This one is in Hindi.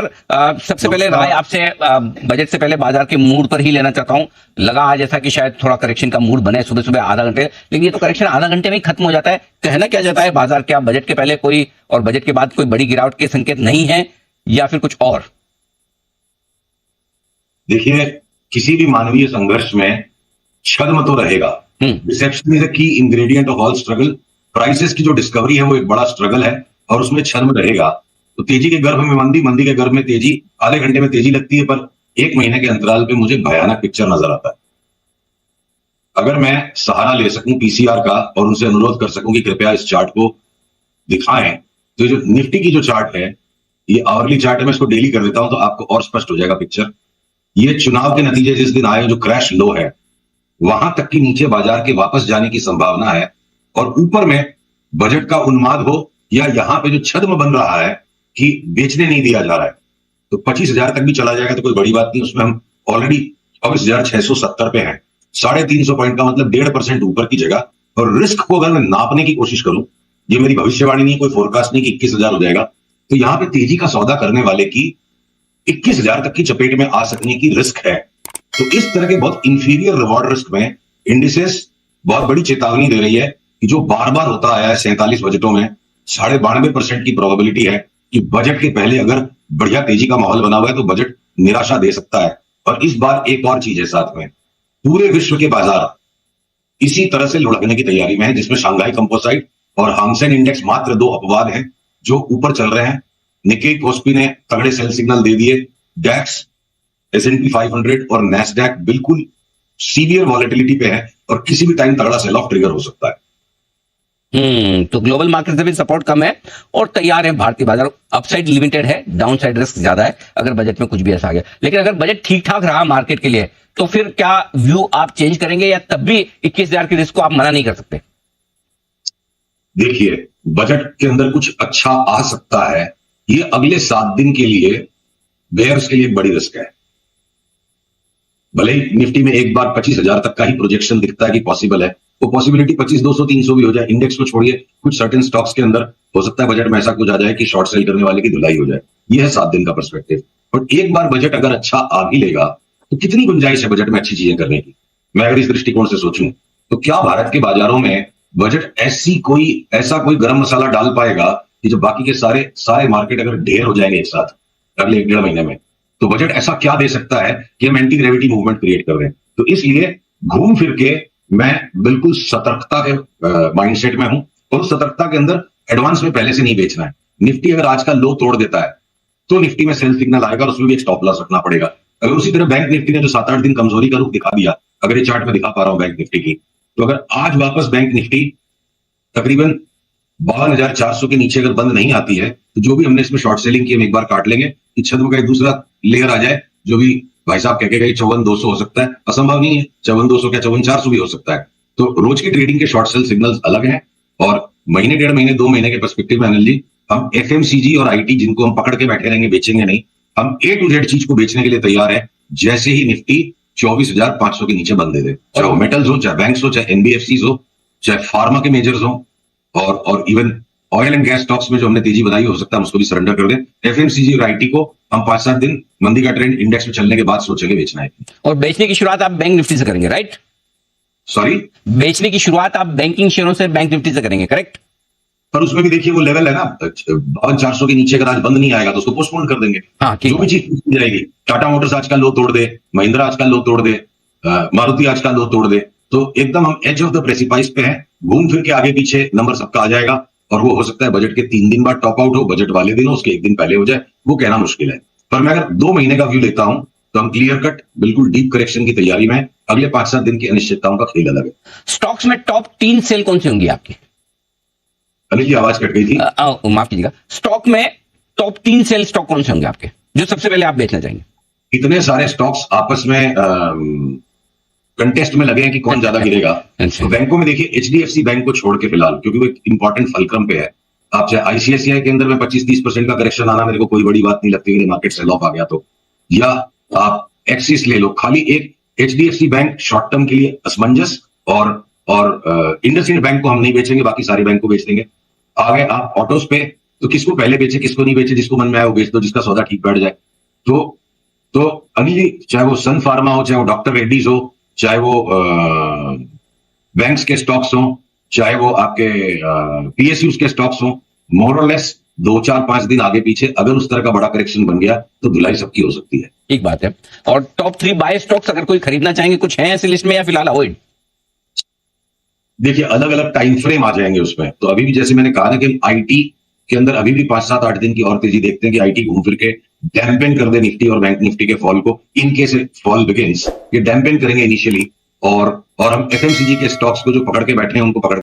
सबसे पहले राय आपसे बजट से पहले बाजार के मूड पर ही लेना चाहता हूं। लगा आज ऐसा कि शायद थोड़ा करेक्शन का मूड बने सुबह सुबह आधा घंटे, लेकिन ये तो करेक्शन आधा घंटे में ही खत्म हो जाता है। कहना क्या जाता है बाजार, क्या बजट के पहले कोई और बजट के बाद कोई बड़ी गिरावट के संकेत नहीं है या फिर कुछ और? देखिए, किसी भी मानवीय संघर्ष में छद्म तो रहेगा। Deception is the key ingredient of all struggle. Prices की जो डिस्कवरी है वो एक बड़ा स्ट्रगल है और उसमें छद्म रहेगा। तो तेजी के गर्भ में मंदी, मंदी के गर्भ में तेजी, आधे घंटे में तेजी लगती है, पर एक महीने के अंतराल पे मुझे भयानक पिक्चर नजर आता है। अगर मैं सहारा ले सकूं पीसीआर का और उनसे अनुरोध कर सकूं कि कृपया इस चार्ट को दिखाएं, तो जो निफ्टी की जो चार्ट है, ये आवरली चार्ट है, मैं इसको डेली कर देता हूं तो आपको और स्पष्ट हो जाएगा पिक्चर। ये चुनाव के नतीजे जिस दिन आए, जो क्रैश लो है, वहां तक की नीचे बाजार के वापस जाने की संभावना है, और ऊपर में बजट का उन्माद हो या यहां पे जो छद्म बन रहा है कि बेचने नहीं दिया जा रहा है, तो 25,000 तक भी चला जाएगा तो कोई बड़ी बात नहीं। उसमें हम ऑलरेडी 24,670 पे हैं। 350 पॉइंट का मतलब 1.5% ऊपर की जगह। और रिस्क को अगर मैं नापने की कोशिश करूं, ये मेरी भविष्यवाणी नहीं, कोई फोरकास्ट नहीं कि 21,000 हो जाएगा, तो यहां पे तेजी का सौदा करने वाले की 21,000 तक की चपेट में आ सकने की रिस्क है। तो इस तरह के बहुत इंफीरियर रिवॉर्ड रिस्क में इंडिसेस बहुत बड़ी चेतावनी दे रही है कि जो बार बार होता आया है 47 बजटों में, 92.5% की प्रोबेबिलिटी है कि बजट के पहले अगर बढ़िया तेजी का माहौल बना हुआ है तो बजट निराशा दे सकता है। और इस बार एक और चीज है साथ में, पूरे विश्व के बाजार इसी तरह से लुढ़कने की तैयारी में है, जिसमें शांघाई कंपोसाइट और हांगसेंग इंडेक्स मात्र 2 अपवाद हैं जो ऊपर चल रहे हैं। निक्केई कोस्पी ने तगड़े सेल सिग्नल दे दिए। डैक्स, S&P 500 और नैस्डैक बिल्कुल सीवियर वॉलेटिलिटी पे है और किसी भी टाइम तगड़ा सेल ऑफ ट्रिगर हो सकता है। तो ग्लोबल मार्केट से भी सपोर्ट कम है और तैयार है भारतीय बाजार। अपसाइड लिमिटेड है, डाउनसाइड रिस्क ज्यादा है अगर बजट में कुछ भी ऐसा आ गया। लेकिन अगर बजट ठीक ठाक रहा मार्केट के लिए, तो फिर क्या व्यू आप चेंज करेंगे या तब भी 21,000 की रिस्क को आप मना नहीं कर सकते? देखिए, बजट के अंदर कुछ अच्छा आ सकता है, ये अगले 7 दिन के लिए बेयर्स के लिए एक बड़ी रिस्क है। भले ही निफ्टी में एक बार 25,000 तक का ही प्रोजेक्शन दिखता है कि पॉसिबल है, वो पॉसिबिलिटी 25, 200, 300 भी हो जाए। इंडेक्स को छोड़िए, कुछ सर्टेन स्टॉक्स के अंदर हो सकता है बजट में ऐसा कुछ आ जाए कि शॉर्ट सेल करने वाले की धुलाई हो जाए। यह है 7 दिन का पर्सपेक्टिव। और एक बार बजट अगर अच्छा आ भी लेगा तो कितनी गुंजाइश है बजट में अच्छी चीजें करने की? मैं अगर इस दृष्टिकोण से सोचूं तो क्या भारत के बाजारों में बजट ऐसा कोई गरम मसाला डाल पाएगा कि जब बाकी के सारे मार्केट अगर ढेर हो जाएंगे एक साथ अगले 1-1.5 महीने में, तो बजट ऐसा क्या दे सकता है कि हम एंटी ग्रेविटी मूवमेंट क्रिएट कर रहे हैं? तो इसलिए घूम फिर के मैं बिल्कुल सतर्कता के माइंडसेट में हूं, और सतर्कता के अंदर एडवांस में पहले से नहीं बेचना है। निफ्टी अगर आज का लो तोड़ देता है तो निफ्टी में सेल सिग्नल आएगा और उसमें भी एक स्टॉप लॉस रखना पड़ेगा। अगर उसी तरह बैंक निफ्टी ने जो 7-8 दिन कमजोरी का रुख दिखा दिया, अगर ये चार्ट में दिखा पा रहा हूं बैंक निफ्टी की, तो अगर आज वापस बैंक निफ्टी तकरीबन 52,400 के नीचे अगर बंद नहीं आती है, तो जो भी हमने इसमें शॉर्ट सेलिंग की हम एक बार काट लेंगे कि छद्म का एक दूसरा लेयर आ जाए, जो भी भाई साहब कह के गए 54,200 हो सकता है, असंभव नहीं है। 54,200 क्या 54,400 भी हो सकता है। तो रोज की ट्रेडिंग के शॉर्ट सेल सिग्नल्स अलग हैं, और महीने, 1.5 महीने, 2 महीने के पर्सपेक्टिव में अनिल जी, हम FMCG और IT जिनको हम पकड़ के बैठे रहेंगे, बेचेंगे नहीं। हम A to Z चीज को बेचने के लिए तैयार है जैसे ही निफ्टी 24,500 के नीचे बंद दे दे। चाहे वो मेटल्स हो, चाहे बैंक्स हो, चाहे NBFCs हो, चाहे फार्मा के मेजर्स हो, और even oil and gas stocks में जो हमने तेजी बनाई हो सकता है हम उसको भी सरेंडर कर दें। FMCG और IT को हम 5-7 दिन मंदी का ट्रेंड इंडेक्स में चलने के बाद सोचेंगे बेचना है। और बेचने की शुरुआत आप बैंक निफ्टी से करेंगे, राइट? सॉरी, बेचने की शुरुआत आप बैंकिंग शेयरों से बैंक निफ्टी से करेंगे, करेक्ट? पर उसमें भी देखिए वो लेवल है ना, 52,400 के नीचे अगर आज बंद नहीं आएगा तो उसको पोस्टपोन कर देंगे। हाँ, जो भी चीज पूछी जाएगी, टाटा मोटर्स आज का लो तोड़ दे, महिंद्रा आज का लो तोड़ दे, मारुति आज का लो तोड़ दे, तो एकदम हम एज ऑफ द प्रेसिपाइस पे हैं। घूम फिर के आगे पीछे नंबर सबका आ जाएगा, और वो हो सकता है बजट के 3 दिन बाद टॉप आउट हो, बजट वाले दिन हो, उसके 1 दिन पहले हो जाए, वो कहना मुश्किल है। पर मैं अगर 2 महीने का व्यू लेता हूं तो हम क्लियर कट बिल्कुल डीप करेक्शन की तैयारी में। अगले 5-7 दिन की अनिश्चितताओं का खेल अलग है। स्टॉक्स में टॉप 3 सेल कौन सी होंगी आपकी? अनिल जी, आवाज कट गई थी, माफ कीजिएगा। स्टॉक में टॉप 3 सेल स्टॉक कौन से होंगे आपके, जो सबसे पहले आप बेचना चाहेंगे? इतने सारे स्टॉक्स आपस में कंटेस्ट में लगे हैं कि कौन ज्यादा गिरेगा। तो बैंकों में देखिए, HDFC बैंक को छोड़ के फिलहाल, क्योंकि वो एक इंपॉर्टेंट फलक्रम पे है। आप चाहे ICICI के अंदर में 25-30% का करेक्शन आना मेरे को कोई बड़ी बात नहीं लगती है, मार्केट सेल ऑफ आ गया तो, या आप एक्सिस ले लो, खाली एक HDFC बैंक शॉर्ट टर्म के लिए असमंजस, और इंडसइंड बैंक को हम नहीं बेचेंगे, बाकी सारे बैंक को बेच देंगे। आगे आप ऑटोस पे तो किसको पहले बेचे, किसको नहीं बेचे, जिसको मन में आए वो बेच दो, जिसका सौदा ठीक बैठ जाए। तो अनिल जी, चाहे वो सन फार्मा हो, चाहे वो डॉक्टर रेड्डीज हो, चाहे वो बैंक्स के स्टॉक्स हो, चाहे वो आपके पीएसयूज के स्टॉक्स हो, मोर और लेस 2-4-5 दिन आगे पीछे अगर उस तरह का बड़ा करेक्शन बन गया तो धुलाई सबकी हो सकती है। ठीक बात है। और टॉप 3 बाय स्टॉक्स अगर कोई खरीदना चाहेंगे, कुछ है ऐसी लिस्ट में या फिलहाल अवॉइड? देखिए, अलग अलग टाइम फ्रेम आ जाएंगे उसमें। तो अभी भी जैसे मैंने कहा ना कि आईटी के अंदर अभी भी 5-7-8 दिन की और तेजी देखते हैं कि आईटी घूम फिर के डैम्पेन कर दे निफ्टी और बैंक निफ्टी के फॉल को। इन केस फॉल बिगिंस, ये डैम्पेन करेंगे इनिशियली, और हम एफएमसीजी के स्टॉक्स को जो पकड़ के बैठे हैं उनको पकड़